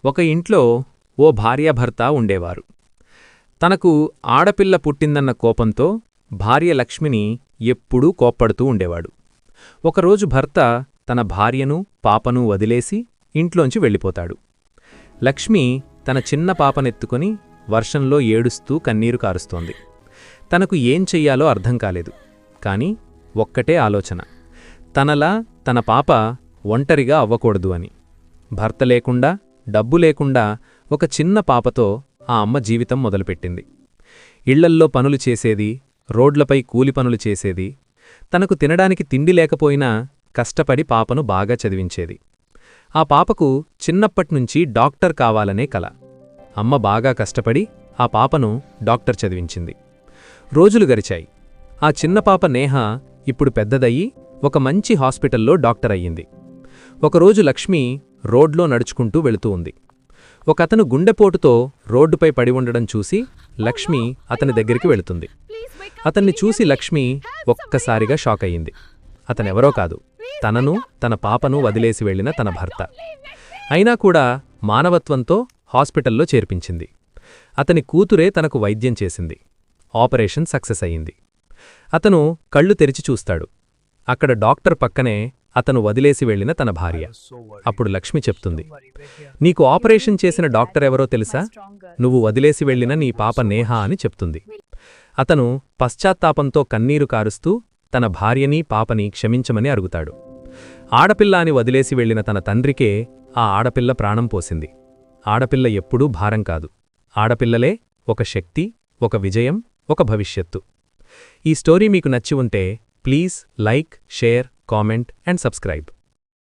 ఒక ఇంట్లో ఓ భార్యాభర్త ఉండేవారు. తనకు ఆడపిల్ల పుట్టిందన్న కోపంతో భార్య లక్ష్మిని ఎప్పుడూ కోప్పడుతూ ఉండేవాడు. ఒకరోజు భర్త తన భార్యను పాపను వదిలేసి ఇంట్లోంచి వెళ్ళిపోతాడు. లక్ష్మి తన చిన్న పాపనెత్తుకొని వర్షంలో ఏడుస్తూ కన్నీరు కారుస్తోంది. తనకు ఏం చెయ్యాలో అర్థం కాలేదు. కాని ఒక్కటే ఆలోచన, తనలా తన పాప ఒంటరిగా అవ్వకూడదు అని. భర్త లేకుండా, డబ్బు లేకుండా ఒక చిన్న పాపతో ఆ అమ్మ జీవితం మొదలుపెట్టింది. ఇళ్లల్లో పనులు చేసేది, రోడ్లపై కూలి పనులు చేసేది. తనకు తినడానికి తిండి లేకపోయినా కష్టపడి పాపను బాగా చదివించేది. ఆ పాపకు చిన్నప్పట్నుంచి డాక్టర్ కావాలనే కల. అమ్మ బాగా కష్టపడి ఆ పాపను డాక్టర్ చదివించింది. రోజులు గడిచాయి. ఆ చిన్న పాప నేహ ఇప్పుడు పెద్దదయ్యి ఒక మంచి హాస్పిటల్లో డాక్టర్ అయ్యింది. ఒకరోజు లక్ష్మి రోడ్లో నడుచుకుంటూ వెళుతూ ఉంది. ఒకతను గుండెపోటుతో రోడ్డుపై పడి ఉండడం చూసి లక్ష్మి అతని దగ్గరికి వెళుతుంది. అతన్ని చూసి లక్ష్మి ఒక్కసారిగా షాక్ అయ్యింది. అతనెవరో కాదు, తనను తన పాపను వదిలేసి వెళ్లిన తన భర్త. అయినా కూడా మానవత్వంతో హాస్పిటల్లో చేర్పించింది. అతని కూతురే తనకు వైద్యం చేసింది. ఆపరేషన్ సక్సెస్ అయ్యింది. అతను కళ్ళు తెరిచి చూస్తాడు. అక్కడ డాక్టర్ పక్కనే అతను వదిలేసి వెళ్లిన తన భార్య. అప్పుడు లక్ష్మి చెప్తుంది, నీకు ఆపరేషన్ చేసిన డాక్టర్ ఎవరో తెలుసా? నువ్వు వదిలేసి వెళ్లిన నీ పాప నేహ అని చెప్తుంది. అతను పశ్చాత్తాపంతో కన్నీరు కారుస్తూ తన భార్యని పాపని క్షమించమని అడుగుతాడు. ఆడపిల్ల అని వదిలేసి వెళ్లిన తన తండ్రికే ఆ ఆడపిల్ల ప్రాణం పోసింది. ఆడపిల్ల ఎప్పుడూ భారం కాదు. ఆడపిల్లలే ఒక శక్తి, ఒక విజయం, ఒక భవిష్యత్తు. ఈ స్టోరీ మీకు నచ్చి ఉంటే please like, share, comment and subscribe.